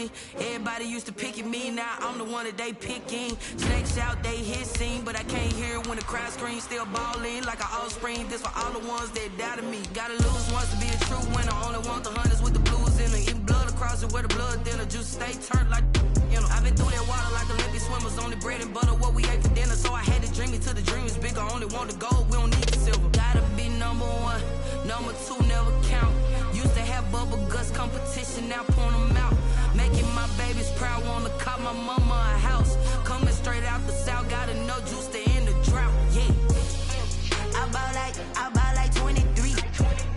in. Everybody used to pick at me, now I'm the one that they picking. Snakes out, they hit scene, but I can't hear it when the crowd screams. Still ballin' like an offspring. This for all the ones that doubted me. Gotta lose once to be a true winner. Only want the hunters with the blues in them. Eating blood across it where the blood dinner. Juice stay turned like, you know. I've been through that water like Olympic swimmers. Only bread and butter, what we ate for dinner. So I had to dream it till the dream is bigger. Only want the gold, we don't need the silver. Gotta be number one, number two never count. Used to have bubble guts competition, now point them out. Making my babies proud, wanna cop my mama a house. Coming straight out the south, got enough juice to end the drought. Yeah, I bought like 23.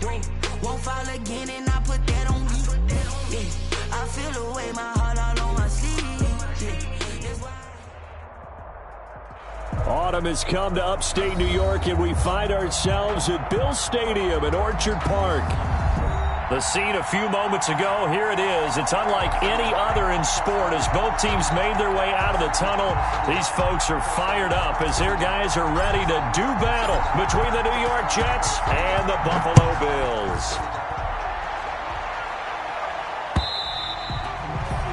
Whoa. Won't fall again, and I put that on me. Yeah, I feel the way, my heart all on my sleeve. Yeah, that's why. Autumn has come to upstate New York, and we find ourselves at Bill Stadium in Orchard Park. The scene a few moments ago, here it is. It's unlike any other in sport as both teams made their way out of the tunnel. These folks are fired up as their guys are ready to do battle between the New York Jets and the Buffalo Bills.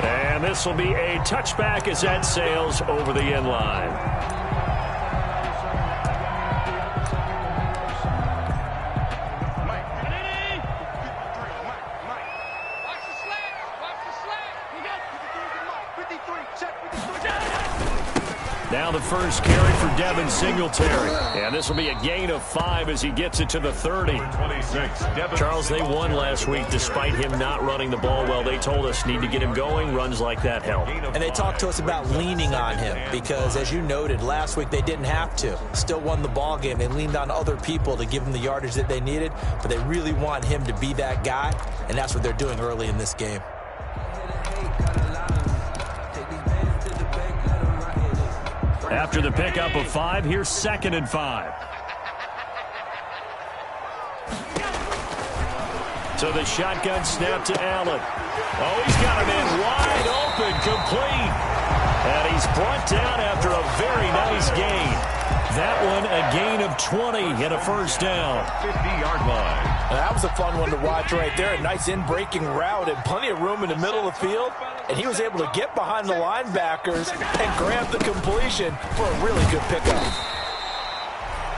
And this will be a touchback as that sails over the end line. Now the first carry for Devin Singletary. And this will be a gain of 5 as he gets it to the 30. Charles, they won last week despite him not running the ball well. They told us need to get him going. Runs like that help. And they talked to us about leaning on him because, as you noted, last week they didn't have to. Still won the ball game. They leaned on other people to give them the yardage that they needed, but they really want him to be that guy, and that's what they're doing early in this game. After the pickup of 5, here's 2nd and 5. So the shotgun snap to Allen. Oh, he's got him in wide open, complete. And he's brought down after a very nice gain. That one a gain of 20 and a first down. 50-yard line. That was a fun one to watch right there. A nice in-breaking route and plenty of room in the middle of the field. And he was able to get behind the linebackers and grab the completion for a really good pickup.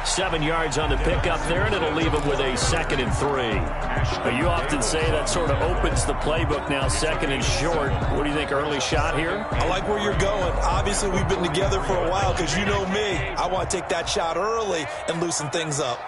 7 yards on the pickup there, and it'll leave him with a 2nd and 3. But you often say that sort of opens the playbook now, 2nd and short. What do you think, early shot here? I like where you're going. Obviously, we've been together for a while because you know me. I want to take that shot early and loosen things up.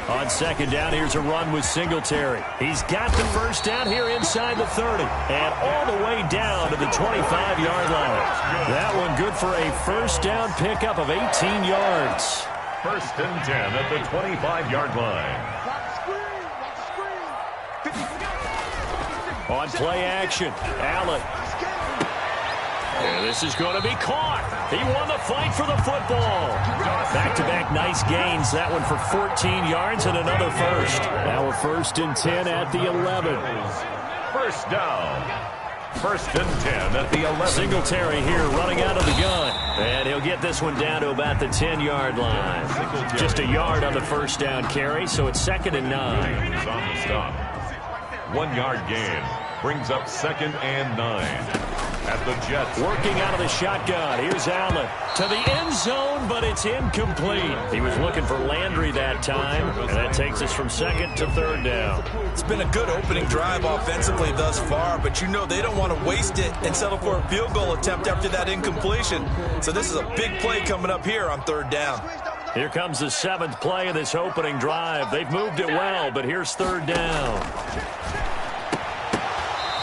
On 2nd down, here's a run with Singletary. He's got the first down here inside the 30 and all the way down to the 25-yard line. That one good for a first down pickup of 18 yards. 1st and 10 at the 25-yard line. On play action, Allen. And this is going to be caught. He won the fight for the football. Back-to-back nice gains. That one for 14 yards and another first. Now a 1st and 10 at the 11. First down. 1st and 10 at the 11. Singletary here running out of the gun. And he'll get this one down to about the 10-yard line. Just a yard on the first down carry, so it's 2nd and 9. He's on the stop. 1-yard gain. Brings up 2nd and 9. At the Jets. Working out of the shotgun. Here's Allen to the end zone, but it's incomplete. He was looking for Landry that time, and that takes us from 2nd to 3rd down. It's been a good opening drive offensively thus far, but you know they don't want to waste it and settle for a field goal attempt after that incompletion. So this is a big play coming up here on 3rd down. Here comes the 7th play of this opening drive. They've moved it well, but here's 3rd down.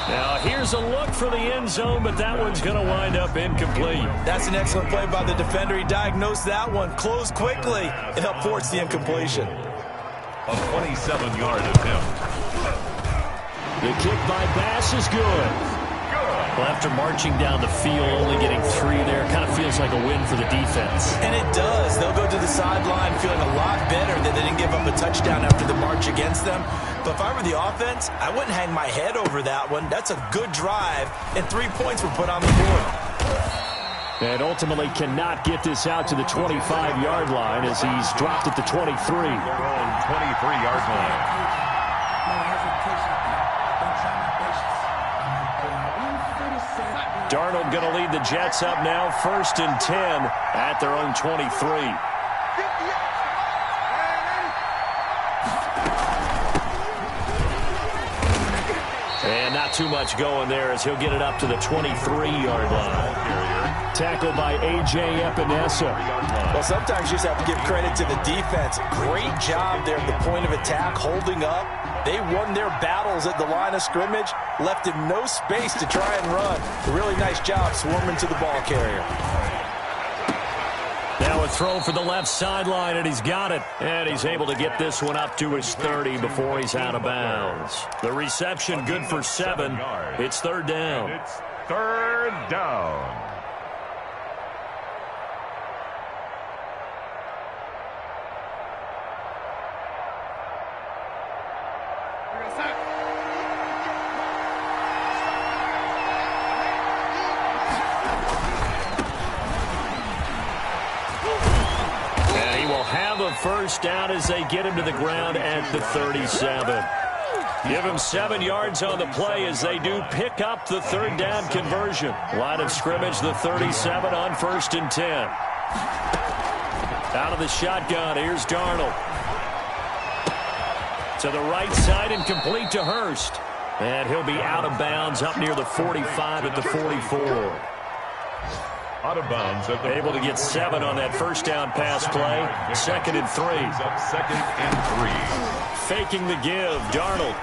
Now, here's a look for the end zone, but that one's going to wind up incomplete. That's an excellent play by the defender. He diagnosed that one, closed quickly, and helped force the incompletion. A 27-yard attempt. The kick by Bass is good. Well, after marching down the field, only getting 3 there, kind of feels like a win for the defense. And it does. They'll go to the sideline feeling a lot better that they didn't give up a touchdown after the march against them. But if I were the offense, I wouldn't hang my head over that one. That's a good drive, and 3 points were put on the board. And ultimately cannot get this out to the 25-yard line as he's dropped at the 23. Their own 23-yard line. Darnold going to lead the Jets up now, 1st and 10 at their own 23. And not too much going there as he'll get it up to the 23-yard line. Tackled by A.J. Epinesa. Well, sometimes you just have to give credit to the defense. Great job there at the point of attack, holding up. They won their battles at the line of scrimmage, left him no space to try and run. A really nice job swarming to the ball carrier. Now a throw for the left sideline, and he's got it. And he's able to get this one up to his 30 before he's out of bounds. The reception good for 7. It's 3rd down. It's 3rd down. First down as they get him to the ground at the 37. Give him 7 yards on the play as they do pick up the 3rd down conversion. Line of scrimmage, the 37 on 1st and 10. Out of the shotgun, here's Darnold. To the right side and complete to Hurst. And he'll be out of bounds up near the 45 at the 44. Out of bounds at the able to get 7 on that first down pass play. 2nd and 3. Up 2nd and 3. Faking the give, Darnold.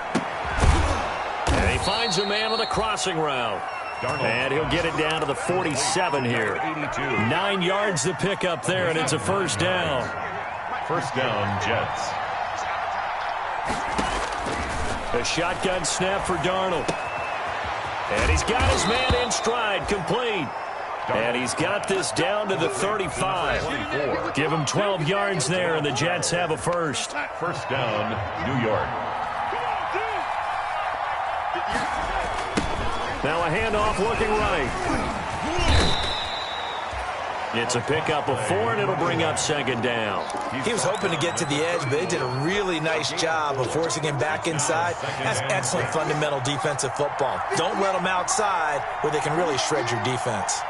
And he finds a man on the crossing route. Darnold. And he'll get it down to the 47 here. 9 yards to pick up there, and it's a 1st down. 1st down, Jets. A shotgun snap for Darnold. And he's got his man in stride, complete. And he's got this down to the 35. Give him 12 yards there, and the Jets have a 1st. 1st down, New York. Now a handoff looking right. It's a pickup of 4, and it'll bring up 2nd down. He was hoping to get to the edge, but they did a really nice job of forcing him back inside. That's excellent fundamental defensive football. Don't let them outside where they can really shred your defense.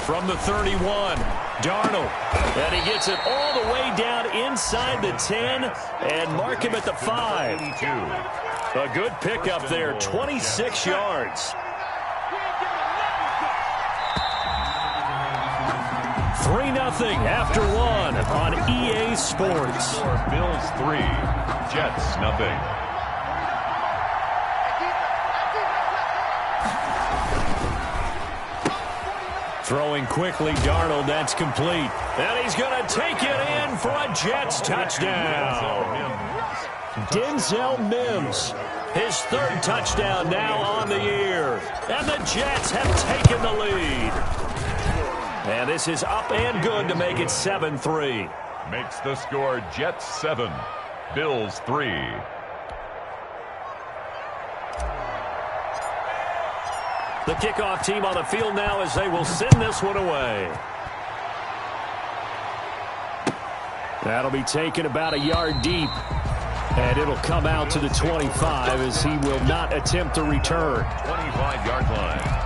From the 31, Darnold. And he gets it all the way down inside the 10 and mark him at the 5. A good pickup there, 26 yards. 3-0 after 1 on EA Sports. Bills 3, Jets 0. Throwing quickly, Darnold, that's complete. And he's going to take it in for a Jets touchdown. Denzel Mims, his 3rd touchdown now on the year. And the Jets have taken the lead. And this is up and good to make it 7-3. Makes the score Jets 7, Bills 3. The kickoff team on the field now as they will send this one away. That'll be taken about a yard deep. And it'll come out to the 25 as he will not attempt to return. 25-yard line.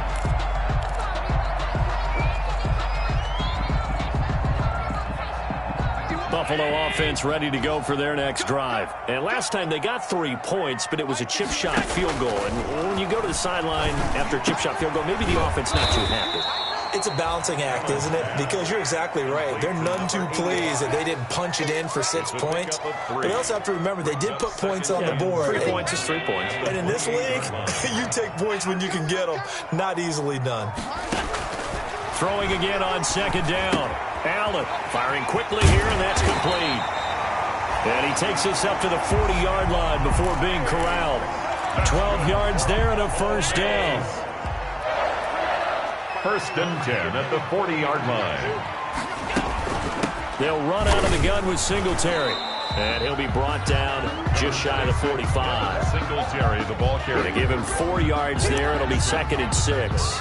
Buffalo offense ready to go for their next drive. And last time they got 3 points, but it was a chip shot field goal. And when you go to the sideline after a chip shot field goal, maybe the offense not too happy. It's a balancing act, isn't it? Because you're exactly right. They're none too pleased that they didn't punch it in for 6 points. But they also have to remember they did put points on the board. 3 points is 3 points. And in this league, you take points when you can get them. Not easily done. Throwing again on 2nd down. Allen firing quickly here, and that's complete. And he takes us up to the 40-yard line before being corralled. 12 yards there and a 1st down. 1st and 10 at the 40-yard line. They'll run out of the gun with Singletary. And he'll be brought down just shy of the 45. Singletary, the ball carrier. Going to give him 4 yards there. It'll be 2nd and 6.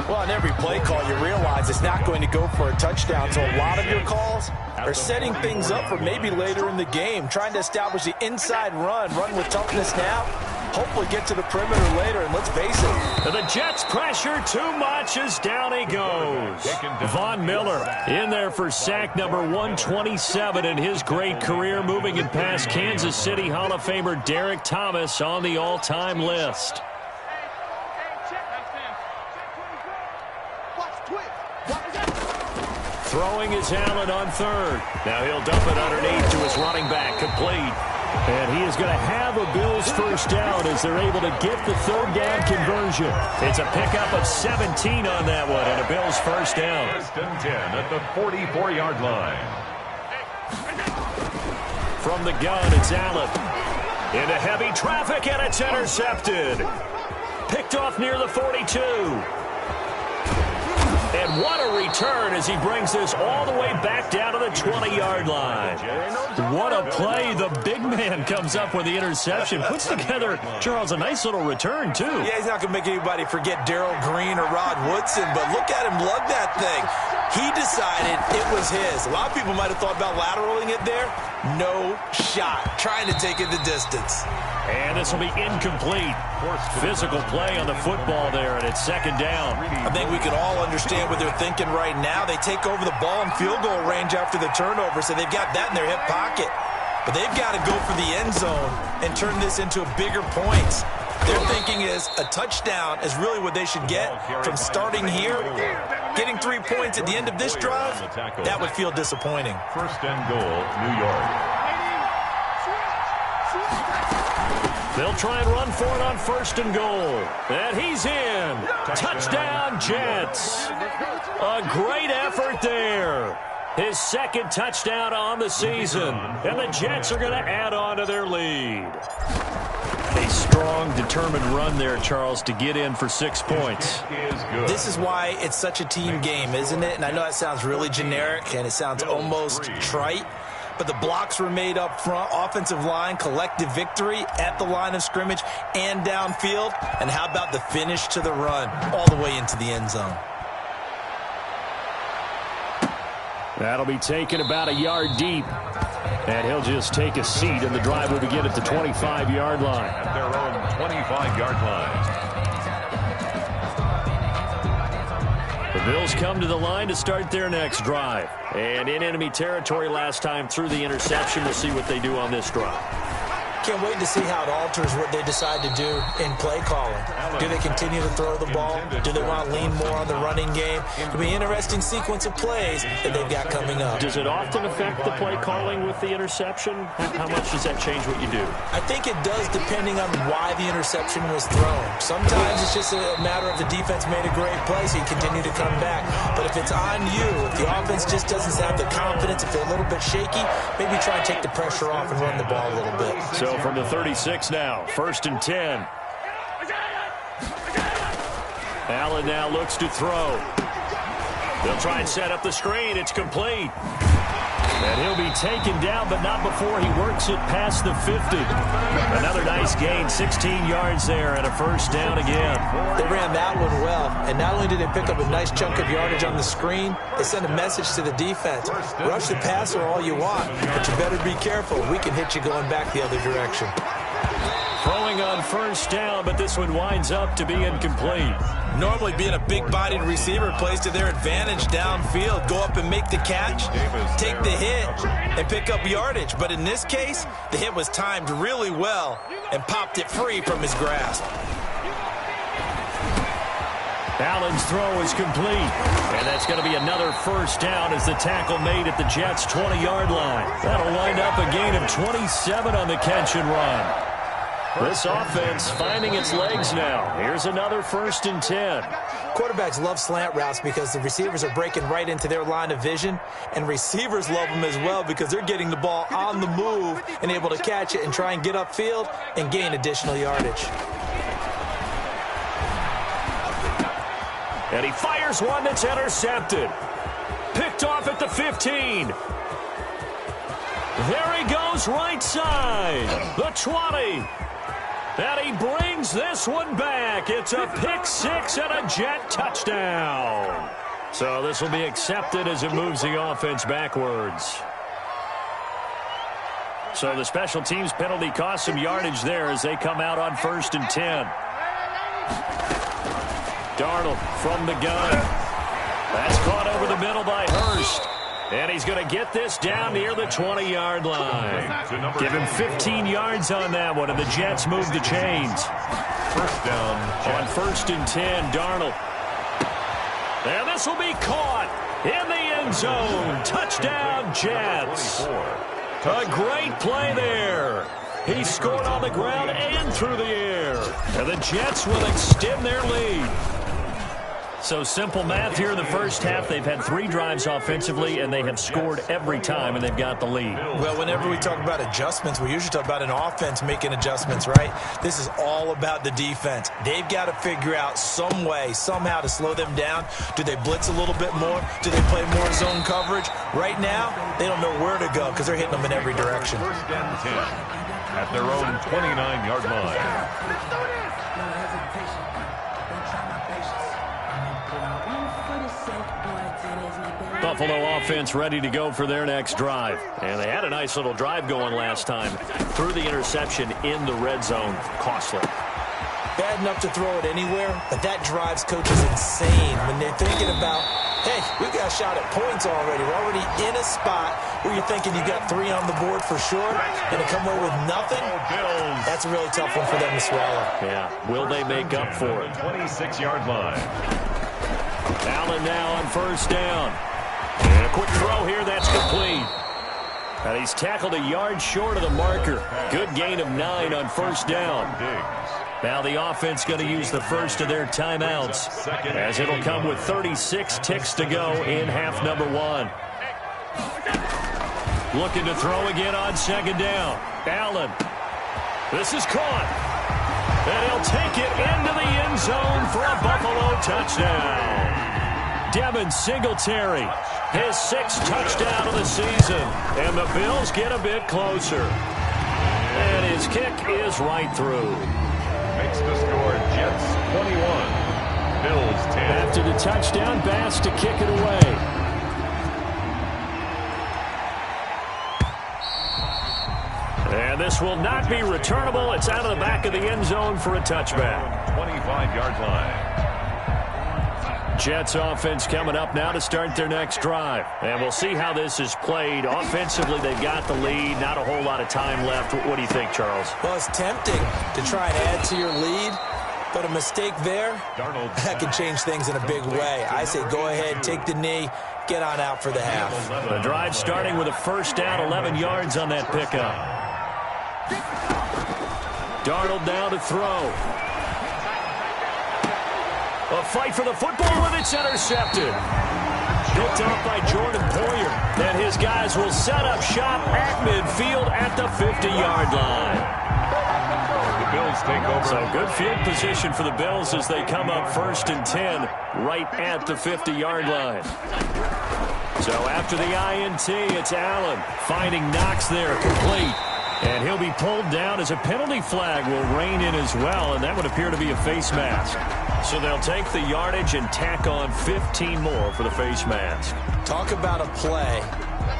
Well, on every play call, you realize it's not going to go for a touchdown. So a lot of your calls are setting things up for maybe later in the game, trying to establish the inside run with toughness now, hopefully get to the perimeter later, and let's face it. The Jets pressure too much as down he goes. Von Miller in there for sack number 127 in his great career, moving it past Kansas City Hall of Famer Derek Thomas on the all-time list. Throwing is Allen on third. Now he'll dump it underneath to his running back, complete. And he is going to have a Bills first down as they're able to get the third down conversion. It's a pickup of 17 on that one and a Bills first down. First and 10 at the 44-yard line. From the gun, it's Allen. Into heavy traffic, and it's intercepted. Picked off near the 42. And what a return as he brings this all the way back down to the 20-yard line. What a play. The big man comes up with the interception. Puts together, Charles, a nice little return, too. Yeah, he's not going to make anybody forget Darrell Green or Rod Woodson, but look at him lug that thing. He decided it was his. A lot of people might have thought about lateraling it there. No shot. Trying to take it the distance. And this will be incomplete. Physical play on the football there, and it's second down. I think we can all understand what they're thinking right now. They take over the ball in field goal range after the turnover, so they've got that in their hip pocket. But they've got to go for the end zone and turn this into bigger points. Their thinking is a touchdown is really what they should get from starting here. Getting 3 points at the end of this drive, that would feel disappointing. First and goal, New York. They'll try and run for it on first and goal. And he's in. Touchdown, Jets. A great effort there. His second touchdown on the season. And the Jets are going to add on to their lead. A strong, determined run there, Charles, to get in for 6 points. This is why it's such a team game, isn't it? And I know that sounds really generic, and it sounds almost trite. But the blocks were made up front, offensive line, collective victory at the line of scrimmage and downfield. And how about the finish to the run all the way into the end zone? That'll be taken about a yard deep. And he'll just take a seat, and the drive will begin at the 25-yard line. At their own 25-yard line. The Bills come to the line to start their next drive. And in enemy territory last time through the interception. We'll see what they do on this drive. Can't wait to see how it alters what they decide to do in play calling. Do they continue to throw the ball? Do they want to lean more on the running game? It'll be an interesting sequence of plays that they've got coming up. Does it often affect the play calling with the interception? How much does that change what you do? I think it does, depending on why the interception was thrown. Sometimes it's just a matter of the defense made a great play, so you continue to come back. But if it's on you, if the offense just doesn't have the confidence, if they're a little bit shaky, maybe try and take the pressure off and run the ball a little bit. So from the 36 now, first and 10. Allen now looks to throw. They'll try and set up the screen. It's complete. And he'll be taken down, but not before he works it past the 50. Another nice gain, 16 yards there, and a first down again. They ran that one well, and not only did they pick up a nice chunk of yardage on the screen, they sent a message to the defense. Rush the passer all you want, but you better be careful. We can hit you going back the other direction. Throwing on first down, but this one winds up to be incomplete. Normally being a big-bodied receiver plays to their advantage downfield. Go up and make the catch, take the hit, and pick up yardage. But in this case, the hit was timed really well and popped it free from his grasp. Allen's throw is complete. And that's going to be another first down as the tackle made at the Jets' 20-yard line. That'll wind up a gain of 27 on the catch and run. This offense finding its legs now. Here's another first and 10. Quarterbacks love slant routes because the receivers are breaking right into their line of vision, and receivers love them as well because they're getting the ball on the move and able to catch it and try and get upfield and gain additional yardage. And he fires one that's intercepted. Picked off at the 15. There he goes right side. The 20. And he brings this one back. It's a pick six and a Jet touchdown. So this will be accepted as it moves the offense backwards. So the special teams penalty cost some yardage there as they come out on 1st and 10. Darnold from the gun. That's caught over the middle by Hurst. And he's going to get this down near the 20-yard line. Give him 15 yards on that one, and the Jets move the chains. First down. On 1st and 10, Darnold. And this will be caught in the end zone. Touchdown, Jets. A great play there. He scored on the ground and through the air. And the Jets will extend their lead. So simple math here in the first half. They've had 3 drives offensively, and they have scored every time, and they've got the lead. Well, whenever we talk about adjustments, we usually talk about an offense making adjustments, right? This is all about the defense. They've got to figure out some way, somehow to slow them down. Do they blitz a little bit more? Do they play more zone coverage? Right now, they don't know where to go because they're hitting them in every direction. First and 10 at their own 29-yard line. Buffalo offense ready to go for their next drive. And they had a nice little drive going last time. Threw the interception in the red zone. Costly. Bad enough to throw it anywhere, but that drives coaches insane when they're thinking about, hey, we've got a shot at points already. We're already in a spot where you're thinking you got 3 on the board for sure, and to come away with nothing, that's a really tough one for them to swallow. Yeah. Will they make up for it? 26-yard line. Allen now on 1st down. And a quick throw here, that's complete. And he's tackled a yard short of the marker. Good gain of 9 on 1st down. Now the offense going to use the first of their timeouts, as it'll come with 36 ticks to go in half number 1. Looking to throw again on 2nd down. Allen. This is caught. And he'll take it into the end zone for a Buffalo touchdown. Devin Singletary, his 6th touchdown of the season. And the Bills get a bit closer. And his kick is right through. Makes the score Jets 21, Bills 10. After the touchdown, Bass to kick it away. And this will not be returnable. It's out of the back of the end zone for a touchback. 25-yard line. Jets offense coming up now to start their next drive. And we'll see how this is played. Offensively, they've got the lead. Not a whole lot of time left. What do you think, Charles? Well, it's tempting to try and add to your lead, but a mistake there, that can change things in a big way. I say go ahead, take the knee, get on out for the half. The drive starting with a 1st down, 11 yards on that pickup. Darnold now to throw. A fight for the football, and it's intercepted. Picked off by Jordan Poyer. And his guys will set up shop at midfield at the 50-yard line. The Bills take over. So good field position for the Bills as they come up 1st and 10 right at the 50-yard line. So after the INT, it's Allen finding Knox there, complete. And he'll be pulled down as a penalty flag will rein in as well, and that would appear to be a face mask. So they'll take the yardage and tack on 15 more for the face mask. Talk about a play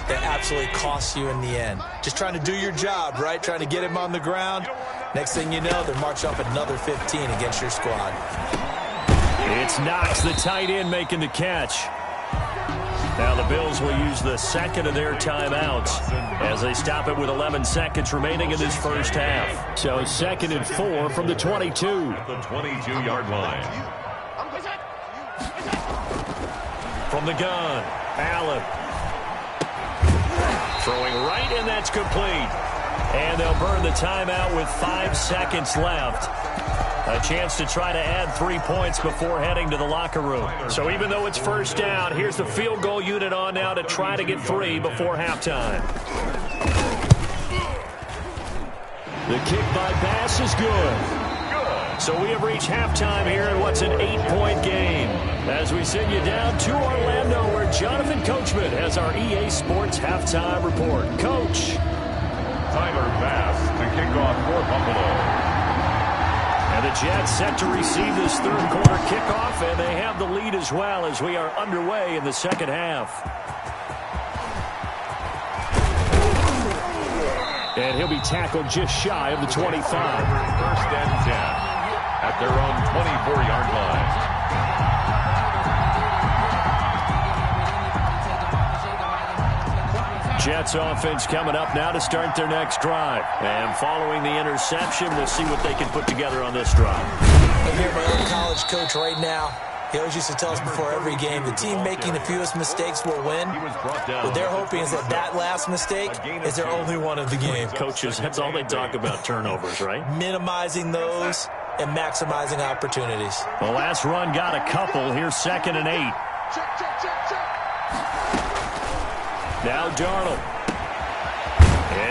that absolutely costs you in the end. Just trying to do your job, right? Trying to get him on the ground. Next thing you know, they're marching up another 15 against your squad. It's Knox, the tight end, making the catch. Now the Bills will use the 2nd of their timeouts as they stop it with 11 seconds remaining in this first half. So 2nd and 4 from the 22. At the 22-yard line. From the gun, Allen. Throwing right, and that's complete. And they'll burn the timeout with 5 seconds left. A chance to try to add 3 points before heading to the locker room. So even though it's 1st down, here's the field goal unit on now to try to get 3 before halftime. The kick by Bass is good. So we have reached halftime here in what's an 8-point game. As we send you down to Orlando, where Jonathan Coachman has our EA Sports halftime report. Coach. Tyler Bass to kick off for Buffalo. And the Jets set to receive this 3rd quarter kickoff, and they have the lead as well as we are underway in the 2nd half. And he'll be tackled just shy of the 25. First and 10 at their own 24-yard line. Jets offense coming up now to start their next drive. And following the interception, we'll see what they can put together on this drive. I hear my old college coach right now. He always used to tell us before every game, the team making the fewest mistakes will win. What they're hoping is that last mistake is their only one of the game. Coaches, that's all they talk about, turnovers, right? Minimizing those and maximizing opportunities. The last run got a couple. Here's 2nd and 8. Now Darnold.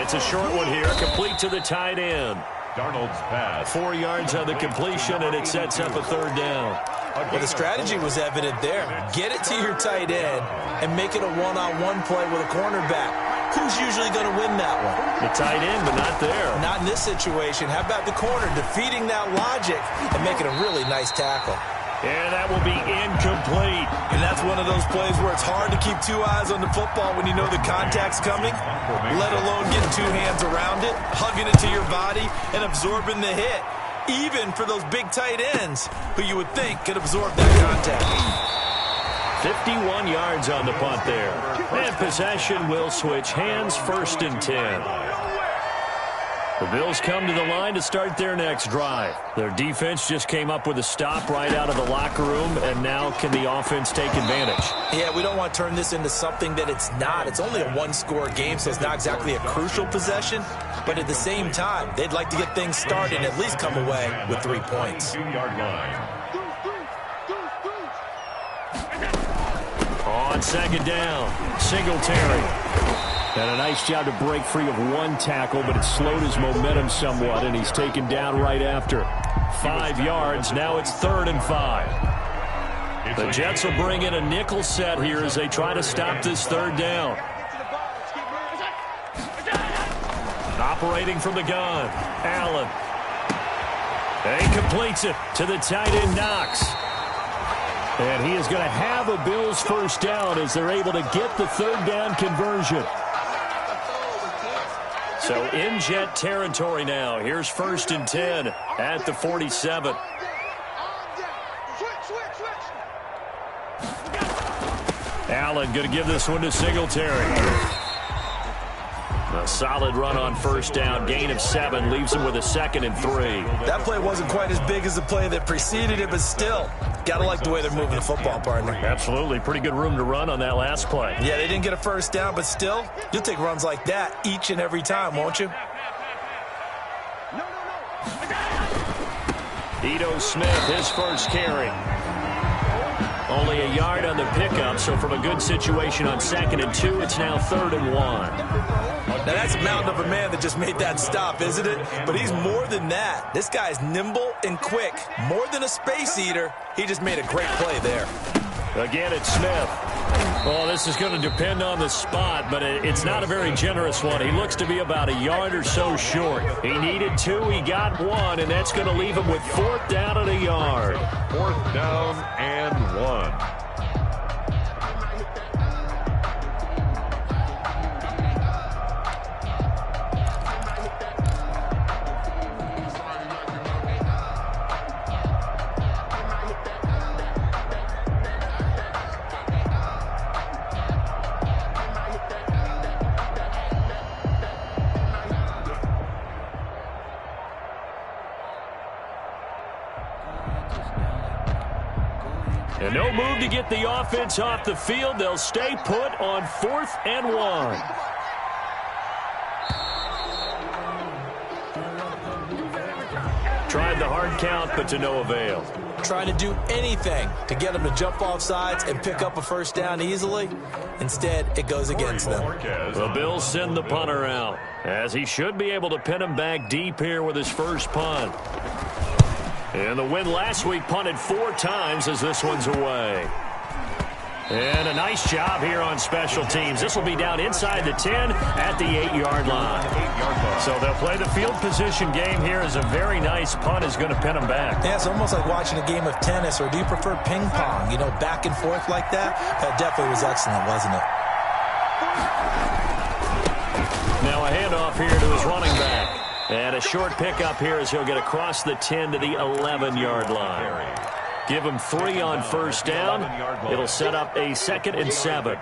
It's a short one here, complete to the tight end. Darnold's pass. 4 yards on the completion, and it sets up a 3rd down. Well, the strategy was evident there. Get it to your tight end and make it a one-on-one play with a cornerback. Who's usually going to win that one? The tight end, but not there. Not in this situation. How about the corner defeating that logic and making a really nice tackle? And that will be incomplete. And that's one of those plays where it's hard to keep 2 eyes on the football when you know the contact's coming, let alone getting 2 hands around it, hugging it to your body, and absorbing the hit. Even for those big tight ends who you would think could absorb that contact. 51 yards on the punt there. And possession will switch hands, 1st and 10. The Bills come to the line to start their next drive. Their defense just came up with a stop right out of the locker room, and now can the offense take advantage? Yeah, we don't want to turn this into something that it's not. It's only a one-score game, so it's not exactly a crucial possession. But at the same time, they'd like to get things started and at least come away with 3 points. 2-yard line. On 2nd down, Singletary. And a nice job to break free of 1 tackle, but it slowed his momentum somewhat, and he's taken down right after. 5 yards, now it's 3rd and 5. The Jets will bring in a nickel set here as they try to stop this 3rd down. Operating from the gun, Allen. And he completes it to the tight end, Knox. And he is going to have a Bills 1st down as they're able to get the 3rd down conversion. So in Jet territory now. Here's 1st and 10 at the 47. Allen going to give this one to Singletary. A solid run on 1st down. Gain of 7 leaves him with a 2nd and 3. That play wasn't quite as big as the play that preceded it, but still, got to like the way they're moving the football, partner. Absolutely. Pretty good room to run on that last play. Yeah, they didn't get a 1st down, but still, you'll take runs like that each and every time, won't you? Ito Smith, his 1st carry. Only a yard on the pickup, so from a good situation on 2nd and 2, it's now 3rd and 1. Now, that's a mountain of a man that just made that stop, isn't it? But he's more than that. This guy's nimble and quick. More than a space eater, he just made a great play there. Again, it's Smith. Well, this is going to depend on the spot, but it's not a very generous one. He looks to be about a yard or so short. He needed 2, he got 1, and that's going to leave him with 4th down and a yard. 4th down and 1. And no move to get the offense off the field. They'll stay put on 4th and 1. Tried the hard count, but to no avail. Trying to do anything to get them to jump off sides and pick up a 1st down easily. Instead, it goes against them. The Bills send the punter out, as he should be able to pin him back deep here with his 1st punt. And the win last week punted 4 times as this one's away. And a nice job here on special teams. This will be down inside the 10 at the 8-yard line. So they'll play the field position game here as a very nice punt is going to pin them back. Yeah, it's almost like watching a game of tennis, or do you prefer ping pong? You know, back and forth like that? That definitely was excellent, wasn't it? Now a handoff here to his running back. And a short pickup here as he'll get across the 10 to the 11-yard line. Give him 3 on first down. It'll set up a 2nd and 7.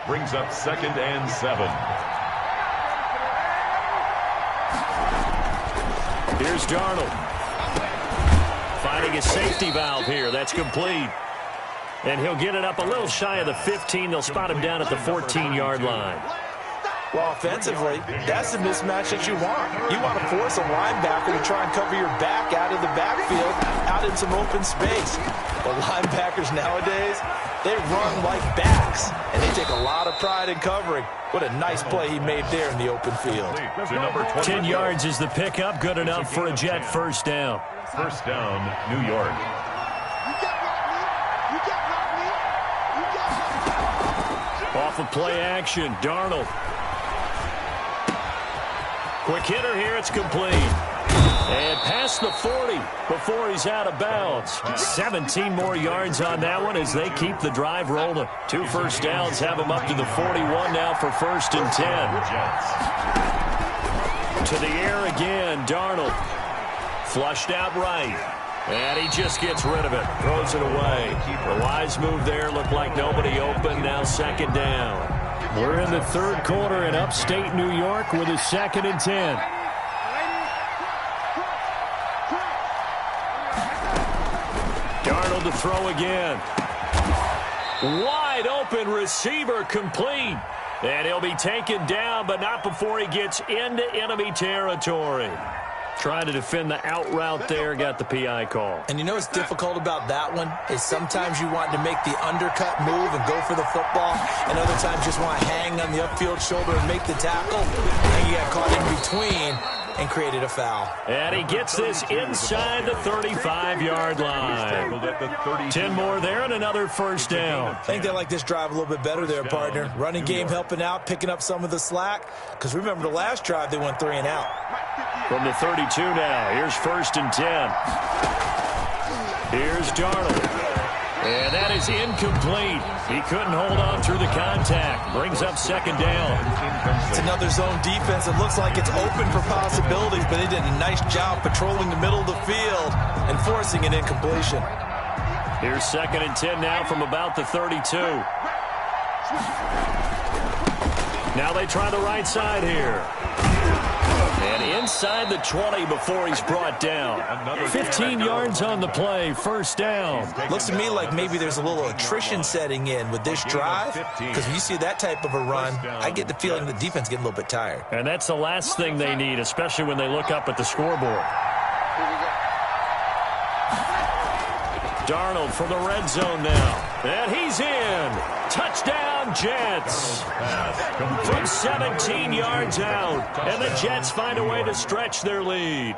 Brings up 2nd and 7. Here's Darnold. Finding his safety valve here. That's complete. And he'll get it up a little shy of the 15. They'll spot him down at the 14-yard line. Well, offensively, that's the mismatch that you want. You want to force a linebacker to try and cover your back out of the backfield, out in some open space. The linebackers nowadays, they run like backs, and they take a lot of pride in covering. What a nice play he made there in the open field. 10 yards is the pickup. Good enough for a Jet first down. First down, New York. Off of play action, Darnold. Quick hitter here, it's complete. And past the 40 before he's out of bounds. 17 more yards on that one as they keep the drive rolling. 2 first downs have them up to the 41 now for 1st and 10. To the air again, Darnold. Flushed out right. And he just gets rid of it. Throws it away. The wise move there. Looked like nobody open. Now 2nd down. We're in the 3rd quarter in upstate New York with a 2nd and 10. Darnold to throw again. Wide open receiver complete. And he'll be taken down, but not before he gets into enemy territory. Trying to defend the out route there, got the PI call. And you know what's difficult about that one is sometimes you want to make the undercut move and go for the football, and other times just want to hang on the upfield shoulder and make the tackle, and you got caught in between and created a foul. And he gets this inside the 35-yard line. 10 more there and another first down. I think they like this drive a little bit better there, partner. Running game helping out, picking up some of the slack, because remember the last drive they went 3 and out. From the 32 now, here's 1st and 10. Here's Darnold. And that is incomplete. He couldn't hold on through the contact. Brings up 2nd down. It's another zone defense. It looks like it's open for possibilities, but they did a nice job patrolling the middle of the field and forcing an incompletion. Here's 2nd and 10 now from about the 32. Now they try the right side here. And inside the 20 before he's brought down. 15 yards on the play, 1st down. Looks to me like maybe there's a little attrition setting in with this drive, because when you see that type of a run, I get the feeling the defense getting a little bit tired. And that's the last thing they need, especially when they look up at the scoreboard. Darnold from the red zone now. And he's in. Touchdown, Jets. From 17 yards out. And the Jets find a way to stretch their lead.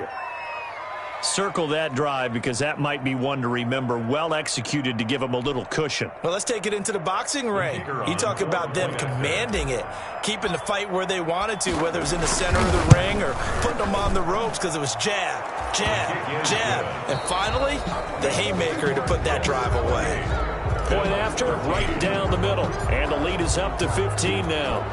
Circle that drive because that might be one to remember. Well executed to give them a little cushion. Well, let's take it into the boxing ring. You talk about them commanding it, keeping the fight where they wanted to, whether it was in the center of the ring or putting them on the ropes because it was jab, jab, jab. And finally, the haymaker to put that drive away. Point after, right down the middle. And the lead is up to 15 now.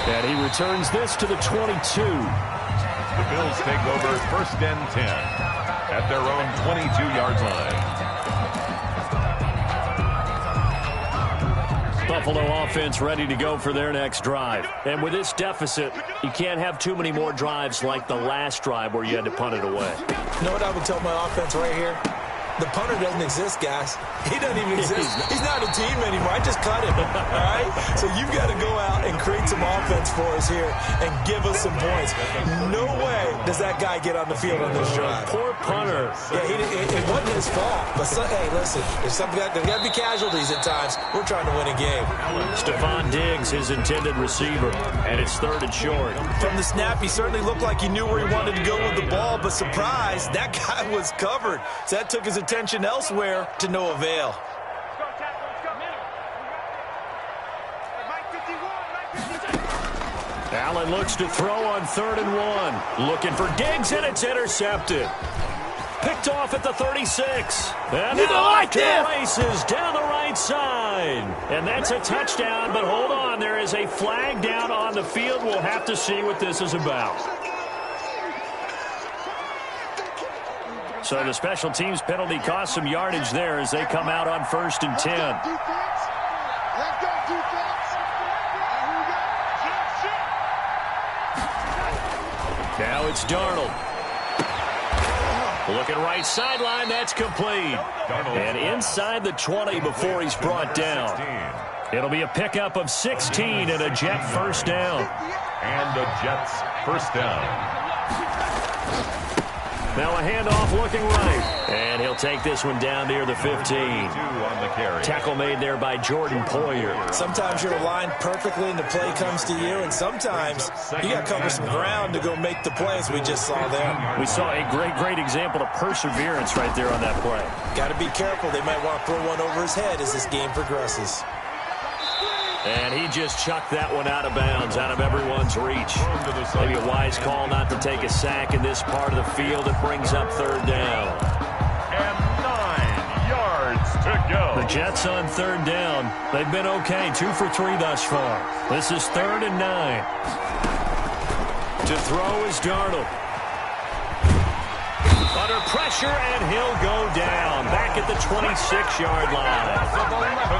And he returns this to the 22. The Bills take over 1st and 10 at their own 22-yard line. Buffalo offense ready to go for their next drive. And with this deficit, you can't have too many more drives like the last drive where you had to punt it away. You know what I would tell my offense right here? The punter doesn't exist, guys. He doesn't even exist. He's not a team anymore. I just cut him, all right? So you've got to go out and create some offense for us here and give us some points. No way does that guy get on the field on this drive. Poor punter. Yeah, it wasn't his fault. But, hey, listen, there's got to be casualties at times. We're trying to win a game. Stephon Diggs, his intended receiver, and it's 3rd and short. From the snap, he certainly looked like he knew where he wanted to go with the ball, but surprise, that guy was covered. So that took his attention elsewhere to no avail. Allen looks to throw on 3rd and 1. Looking for Diggs, and it's intercepted. picked off at the 36. And now off to the races down the right side. And that's a touchdown, but hold on. There is a flag down on the field. We'll have to see what this is about. So the special teams penalty cost some yardage there as they come out on 1st and 10. Now it's Darnold. Looking right sideline, that's complete. And inside the 20 before he's brought down. It'll be a pickup of 16 and a Jet first down. And the Jets first down. Now a handoff looking right. And he'll take this one down near the 15. On the carry. Tackle made there by Jordan Poyer. Sometimes you're aligned perfectly and the play comes to you, and sometimes you got to cover some ground to go make the plays we just saw there. We saw a great example of perseverance right there on that play. Got to be careful. They might want to throw one over his head as this game progresses. And he just chucked that one out of bounds, out of everyone's reach. Maybe a wise call not to take a sack in this part of the field. It brings up 3rd down. And 9 yards to go. The Jets on 3rd down. They've been okay, 2 for 3 thus far. This is 3rd and 9. To throw is Darnold. Under pressure, and he'll go down. Back at the 26-yard line.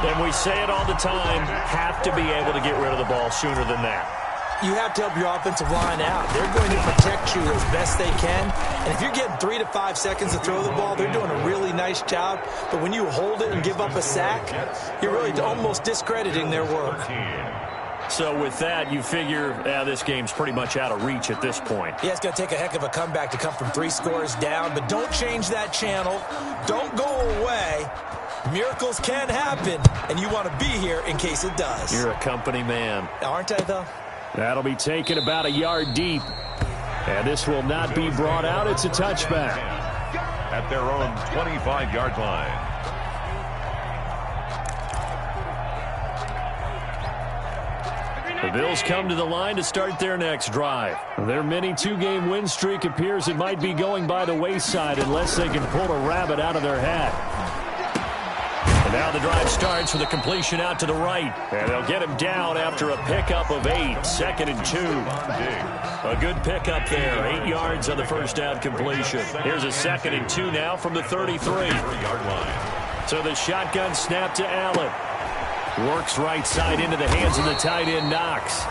And we say it all the time, have to be able to get rid of the ball sooner than that. You have to help your offensive line out. They're going to protect you as best they can. And if you're getting 3 to 5 seconds to throw the ball, they're doing a really nice job. But when you hold it and give up a sack, you're really almost discrediting their work. So with that, you figure this game's pretty much out of reach at this point. Yeah, it's going to take a heck of a comeback to come from 3 scores down, but don't change that channel. Don't go away. Miracles can happen, and you want to be here in case it does. You're a company man. Aren't I, though? That'll be taken about a yard deep. And this will not be brought out. It's a touchback. At their own 25-yard line. The Bills come to the line to start their next drive. Their mini 2-game win streak appears it might be going by the wayside unless they can pull a rabbit out of their hat. And now the drive starts with a completion out to the right. And they'll get him down after a pickup of 8, 2nd and 2. A good pickup there, 8 yards on the first down completion. Here's a 2nd and 2 now from the 33-yard line. So the shotgun snap to Allen. Works right side into the hands of the tight end, Knox.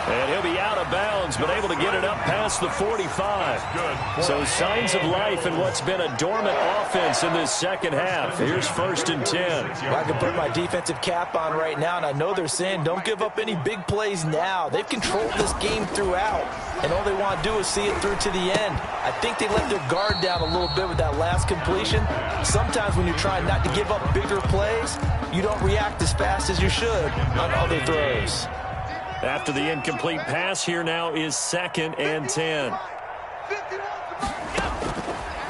And he'll be out of bounds, but able to get it up past the 45. So signs of life in what's been a dormant offense in this second half. Here's 1st and 10. Well, I can put my defensive cap on right now, and I know they're saying don't give up any big plays now. They've controlled this game throughout, and all they want to do is see it through to the end. I think they let their guard down a little bit with that last completion. Sometimes when you're trying not to give up bigger plays, you don't react as fast as you should on other throws. After the incomplete pass, here now is 2nd and 10.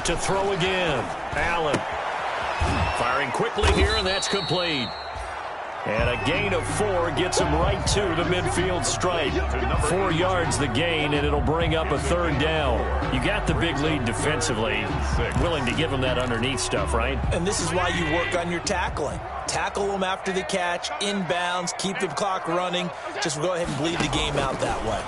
To throw again, Allen. Firing quickly here, and that's complete. And a gain of 4 gets him right to the midfield stripe. 4 yards the gain, and it'll bring up a 3rd down. You got the big lead defensively. Willing to give them that underneath stuff, right? And this is why you work on your tackling. Tackle them after the catch, inbounds, keep the clock running. Just go ahead and bleed the game out that way.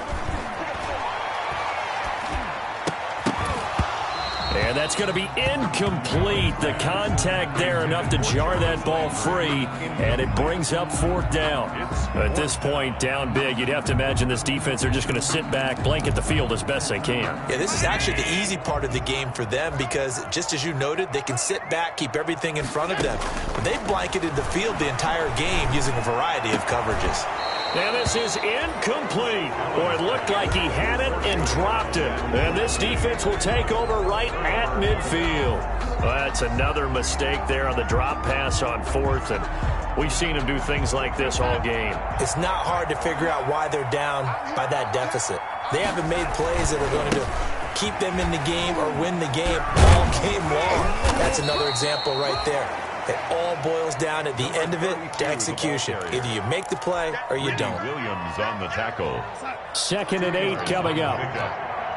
And that's going to be incomplete. The contact there enough to jar that ball free, and it brings up 4th down. At this point, down big, you'd have to imagine this defense are just going to sit back, blanket the field as best they can. Yeah, this is actually the easy part of the game for them because, just as you noted, they can sit back, keep everything in front of them. But they've blanketed the field the entire game using a variety of coverages. And this is incomplete. Boy, it looked like he had it and dropped it. And this defense will take over right at midfield. Well, that's another mistake there on the drop pass on 4th. And we've seen him do things like this all game. It's not hard to figure out why they're down by that deficit. They haven't made plays that are going to keep them in the game or win the game all game long. That's another example right there. It all boils down at the end of it to execution. Either you make the play or you don't. Williams on the tackle. 2nd and 8 coming up.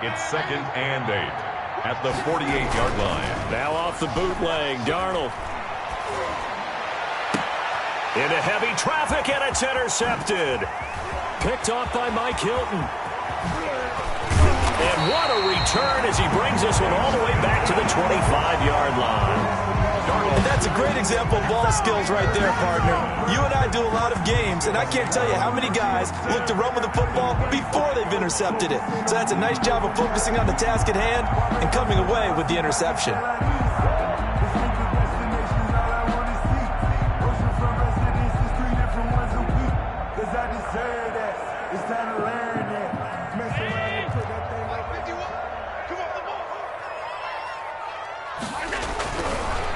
It's 2nd and 8. at the 48-yard line. Now off the bootleg, Darnold. Into heavy traffic, and it's intercepted. Picked off by Mike Hilton. And what a return as he brings this one all the way back to the 25-yard line. And that's a great example of ball skills right there, partner. You and I do a lot of games, and I can't tell you how many guys look to run with the football before they've intercepted it. So that's a nice job of focusing on the task at hand and coming away with the interception.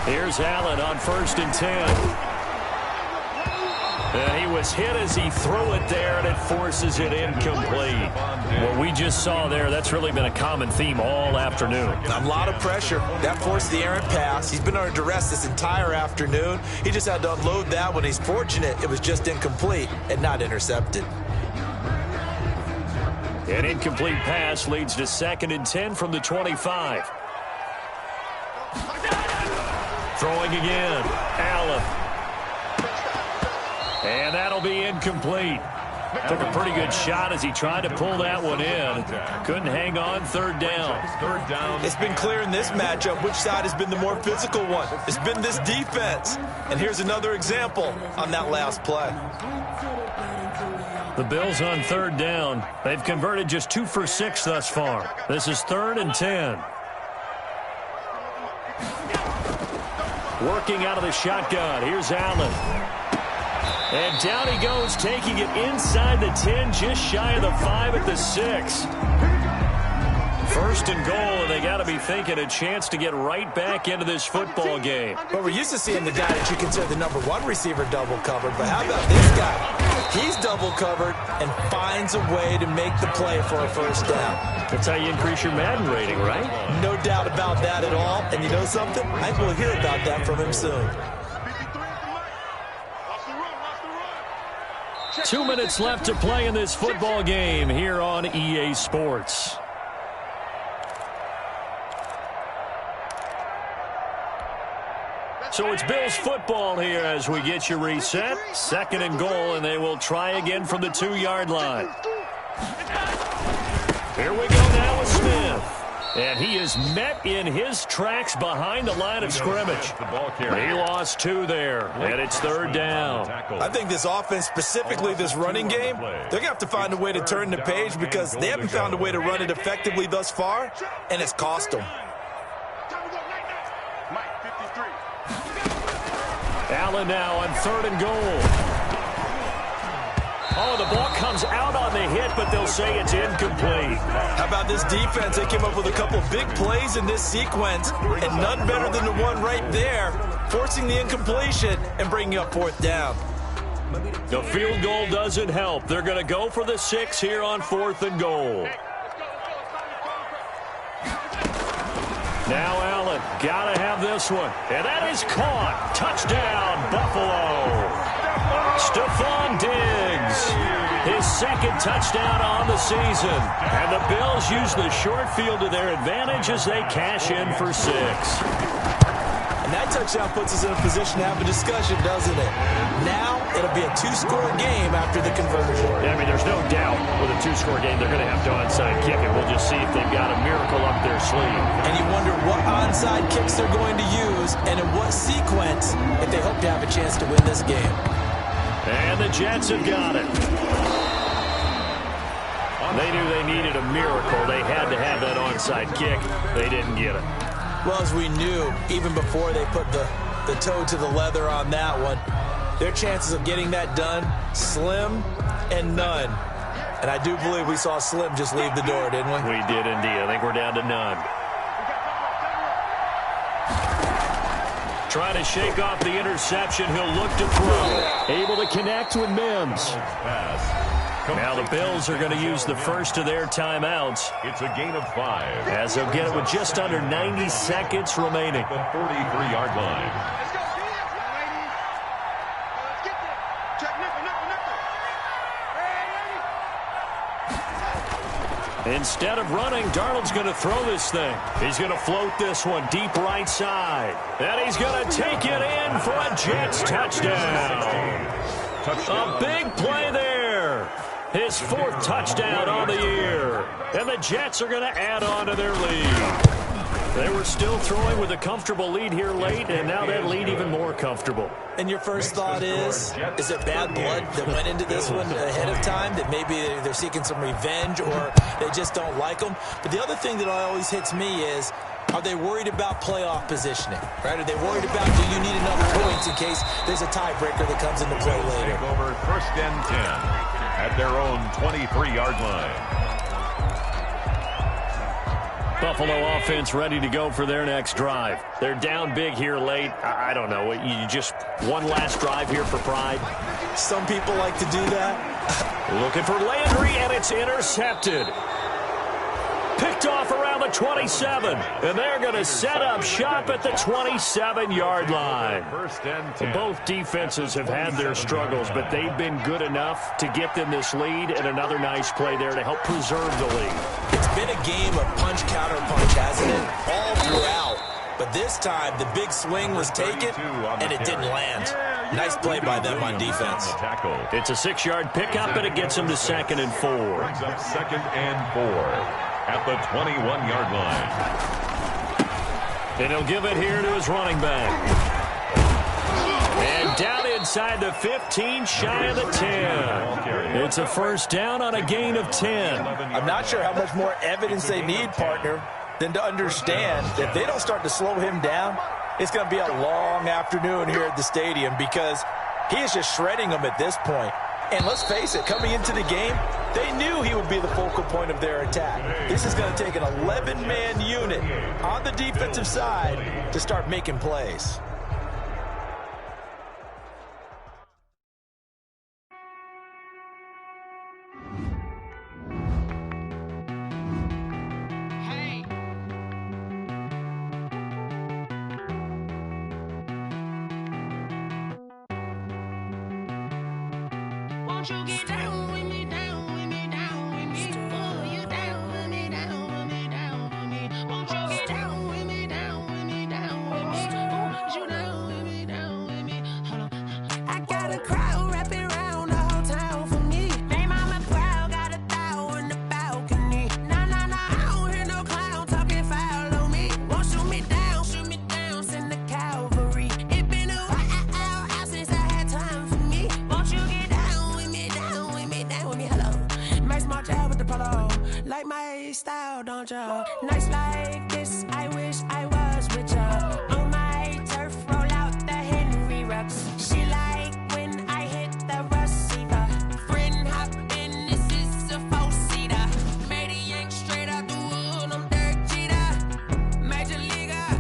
Here's Allen on 1st and 10. And he was hit as he threw it there, and it forces it incomplete. What we just saw there, that's really been a common theme all afternoon. A lot of pressure. That forced the errant pass. He's been under duress this entire afternoon. He just had to unload that one. He's fortunate it was just incomplete and not intercepted. An incomplete pass leads to 2nd and 10 from the 25. Throwing again, Allen. And that'll be incomplete. Took a pretty good shot as he tried to pull that one in. Couldn't hang on. 3rd down. It's been clear in this matchup which side has been the more physical one. It's been this defense. And here's another example on that last play. The Bills on 3rd down. They've converted just 2 for 6 thus far. This is 3rd and 10. Working out of the shotgun. Here's Allen. And down he goes, taking it inside the 10, just shy of the 5 at the 6. 1st and goal, and they got to be thinking a chance to get right back into this football game. But we're used to seeing the guy that you consider the #1 receiver double covered. But how about this guy? He's double covered and finds a way to make the play for a 1st down. That's how you increase your Madden rating, right? No doubt about that at all. And you know something? I think we'll hear about that from him soon. 2 minutes left to play in this football game here on EA Sports. So it's Bills football here as we get you reset. 2nd and goal, and they will try again from the 2-yard line. Here we go now with Smith. And he is met in his tracks behind the line of scrimmage. He lost 2 there, and it's 3rd down. I think this offense, specifically this running game, they're going to have to find a way to turn the page because they haven't found a way to run it effectively thus far, and it's cost them. Allen now on 3rd and goal. Oh, the ball comes out on the hit, but they'll say it's incomplete. How about this defense? They came up with a couple big plays in this sequence, and none better than the one right there, forcing the incompletion and bringing up 4th down. The field goal doesn't help. They're going to go for the 6 here on 4th and goal. Now Allen, got to have this one. And that is caught. Touchdown, Buffalo. Stephon Diggs, his 2nd touchdown on the season. And the Bills use the short field to their advantage as they cash in for 6. And that touchdown puts us in a position to have a discussion, doesn't it? Now it'll be a 2-score game after the conversion. Yeah, I mean, there's no doubt with a 2-score game they're going to have to onside kick it. We'll just see if they've got a miracle up their sleeve. And you wonder what onside kicks they're going to use and in what sequence if they hope to have a chance to win this game. And the Jets have got it. They knew they needed a miracle. They had to have that onside kick. They didn't get it. Well, as we knew, even before they put the toe to the leather on that one, their chances of getting that done, slim and none. And I do believe we saw Slim just leave the door, didn't we? We did indeed. I think we're down to none. Trying to shake off the interception. He'll look to throw. Able to connect with Mims. Now the Bills are going to use the first of their timeouts. It's a gain of 5. As they'll get it with just under 90 seconds remaining. The 43-yard line. Instead of running, Darnold's going to throw this thing. He's going to float this one deep right side. And he's going to take it in for a Jets touchdown. A big play there. His 4th touchdown on the year. And the Jets are going to add on to their lead. They were still throwing with a comfortable lead here late, and now that lead even more comfortable. And your first thought is it bad blood that went into this one ahead of time, that maybe they're seeking some revenge or they just don't like them? But the other thing that always hits me is, are they worried about playoff positioning? Right? Are they worried about, do you need enough points in case there's a tiebreaker that comes into play later? Over 1st and 10 at their own 23-yard line. Buffalo offense ready to go for their next drive. They're down big here late. I don't know. You just one last drive here for pride. Some people like to do that. Looking for Landry, and it's intercepted. Picked off around the 27. And they're going to set up shop at the 27-yard line. Both defenses have had their struggles, but they've been good enough to get them this lead, and another nice play there to help preserve the lead. It's been a game of punch, counter punch, hasn't it? All throughout. But this time, the big swing was taken, and it didn't land. Nice play by them on defense. It's a 6-yard pickup, and it gets them to 2nd and 4. Brings up 2nd and 4 at the 21-yard line. And he'll give it here to his running back. And down inside the 15, shy of the 10. It's a first down on a gain of 10. I'm not sure how much more evidence they need, partner, than to understand that if they don't start to slow him down, it's going to be a long afternoon here at the stadium, because he is just shredding them at this point. And let's face it, coming into the game, they knew he would be the focal point of their attack. This is going to take an 11-man unit on the defensive side to start making plays. Won't you get down with me, down with me, down with me? Oh, you down with me, down with me, down with me. Won't you get down with me, down with me, down with me? Oh, you down with me, down with me? Hold on. I got a crowd wrapping around the whole town for me. They mama proud, got a thou in the balcony. Nah, nah, nah, I don't hear no clown talking foul on me. Won't shoot me down, send the cavalry. It been a while since I had time for me. Won't you get down with me, hello. Max March out with the polo. Like my style, don't ya? Nights like this, I wish I was with ya. On my turf, roll out the Henry Rux. She like when I hit the receiver. Friend hop in, this is a 4-seater. Made a yank straight out the wood, I'm Derek Jeter. Major leaguer,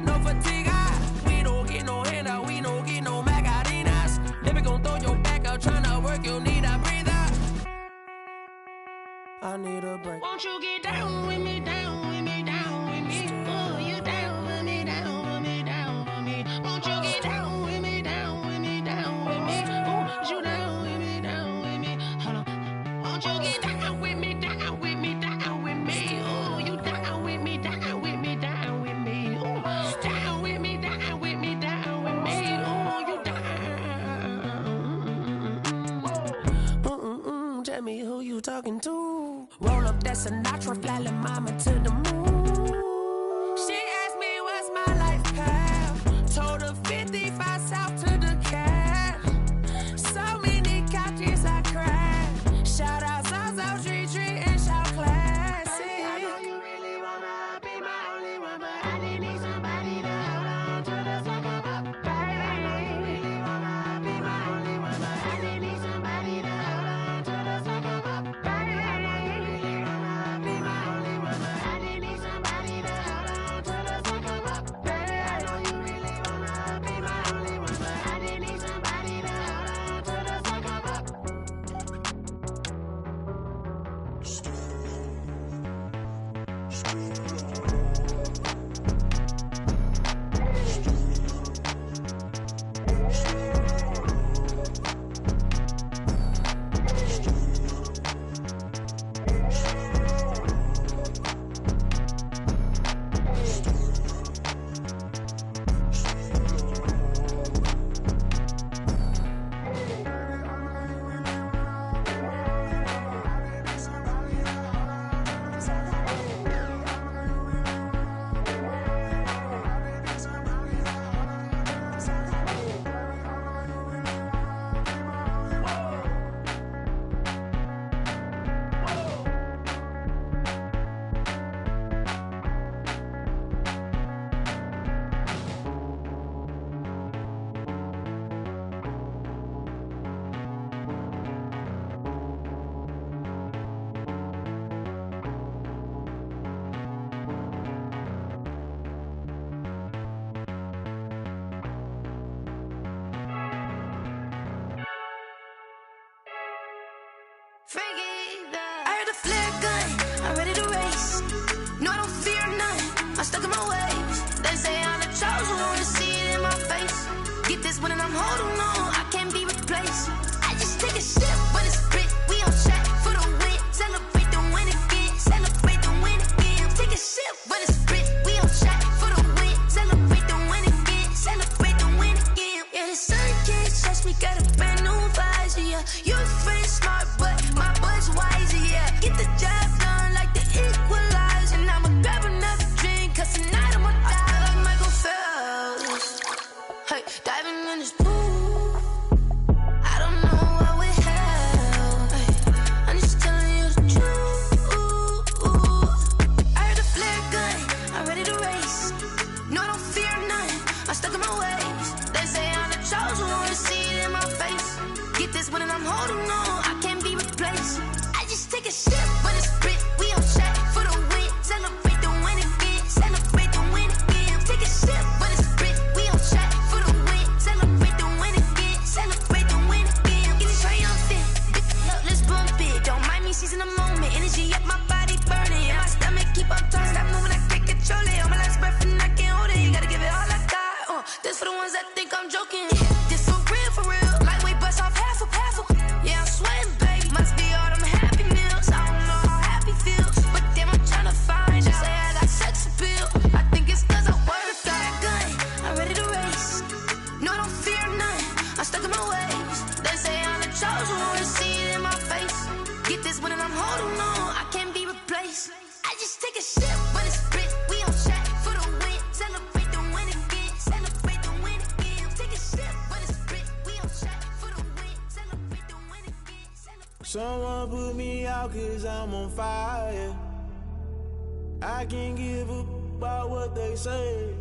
no fatigue. We don't get no handout, we don't get no Macarinas. Never gon' throw your back out, tryna work, you need a breather. I need a break. Won't you get down with me, down with me, down with me? Oh, you down with me, down with me, down with me? Won't you get down with me, down with me, down with me? Oh, you down with me, down with me? Hold on. Won't you get down with me, down with me, down with me? Oh, you down with me, down with me, down with me? Oh, down with me, down with me, down with me? Oh, you down. Tell me who you talking to. Roll up that Sinatra, fly la mama to the moon. She asked me what's my life path. Told her 55 south to the cab. So many couches I cried. Shout out South Street and shout classic. I know you really wanna be my only one, but I didn't need somebody to hold on to the second up. I know you really wanna be my only one, but I didn't need somebody to hold on to the second up. I know you really wanna be my only one, but I didn't need somebody. I heard the flare gun, I'm ready to race. No, I don't fear none, I'm stuck in my ways. They say I'm the chosen one, to see it in my face. Get this one and I'm holding on, I can't be replaced. I just take a sip, but it's spit, we on track for the win. Celebrate the win again, celebrate the win again. Take a sip, but it's spit, we on track for the win. Celebrate the win again, celebrate the win again. Yeah, the sun can't touch me, got a brand new visor, yeah. You friend smart, but my bud's wiser, yeah. Get the job done like the equalizer. And I'ma grab another drink, cause tonight I'ma die like Michael Phelps. Hey, diving in this pool, I don't know what we have. Hey, I'm just telling you the truth. I heard the flare gun, I'm ready to race. No, I don't fear none, I'm stuck in my ways. They say I'm the chosen one, to see it in my face. Get this one and I'm holding on, I can't be replaced. I just take a sip, but it's spit, we on track for the win. Celebrate the win again, celebrate the win again. Take a sip, but it's spit, we on track for the win. Celebrate the win again, celebrate the win again. Get it triumphant, look, let's bump it. Don't mind me seizing the moment, energy up my body burning. And my stomach keep on turning, stop moving, I can't control it. On my last breath and I can't hold it, you gotta give it all I got. This for the ones that think I'm joking. This for real, lightweight bust off half a. Yeah, I'm sweating, babe, must be all them happy meals. I don't know how happy feels, but damn, I'm tryna find out. Say I got sex appeal, I think it's cause I work that gun, I'm ready to race. No, I don't fear none, I'm stuck in my ways. They say I'm the chosen one, to see it in my face. Get this one and I'm holding on, I can't be replaced. I just take a sip, but it's spit, we on track for the win. Celebrate the win again, celebrate the win again. Take a sip, but it's spit, we on track for the win. Celebrate the win again, celebrate. Someone put me out cause I'm on fire. I can't give a about what they say.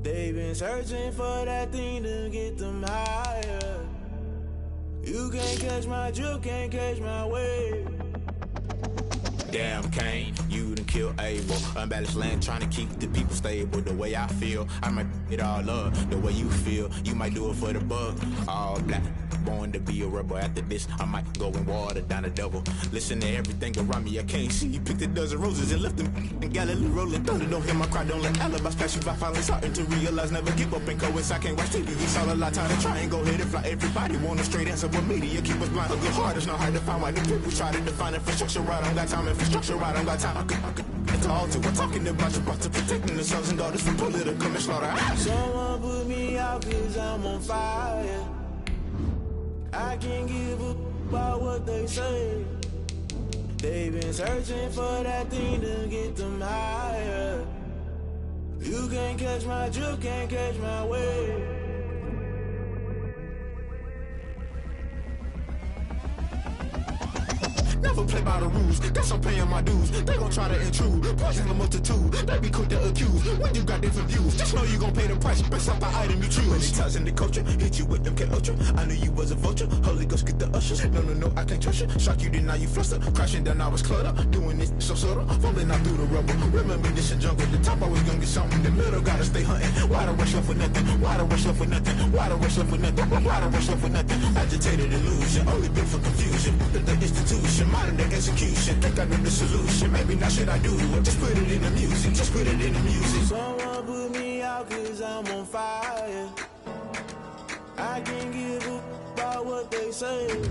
They've been searching for that thing to get them higher. You can't catch my drift, can't catch my wave. Damn, Kane, you done killed Abel. Unbalanced land, trying to keep the people stable. The way I feel, I might it all up. The way you feel, you might do it for the bug. All black, born to be a rebel. After this, I might go and water down the double. Listen to everything around me, I can't see. You picked a dozen roses and left them in Galilee rolling thunder. Don't hear my cry, don't let alibis pass you by. Finally starting to realize, never give up and coincide. Can't watch TV, it's all a lot time to try and go ahead and fly. Everybody want a straight answer, but media keep us blind. A good heart is not hard to find. Why the people try to define infrastructure right? I don't got time, infrastructure right, I don't got time. I could talk to. We're talking about you, about to protecting the sons and daughters from political and slaughter. Someone put me out cause I'm on fire. I can't give a about what they say. They've been searching for that thing to get them higher. You can't catch my drift, can't catch my wave. Never play by the rules, guess I'm paying my dues. They gon' try to intrude, poison the multitude. They be quick to accuse, when you got different views. Just know you gon' pay the price, based off the item you choose. Many times in the culture, hit you with MK Ultra. I knew you was a vulture, Holy Ghost get the ushers. No, I can't trust you. Shock you, then now you fluster. Crashing down, I was cluttered. Doing this so subtle, falling out through the rubble. Remember this in jungle, the top always gonna get something. The middle gotta stay hunting. Why the rush left with nothing? Why the rush left with nothing? Why the rush left with nothing? Why the rush left with nothing? Agitated illusion, only been for confusion. The institution, modern day execution. Think I know the solution. Maybe now should I do it? Just put it in the music. Just put it in the music. Someone put me out cause I'm on fire. I can't give a about what they say.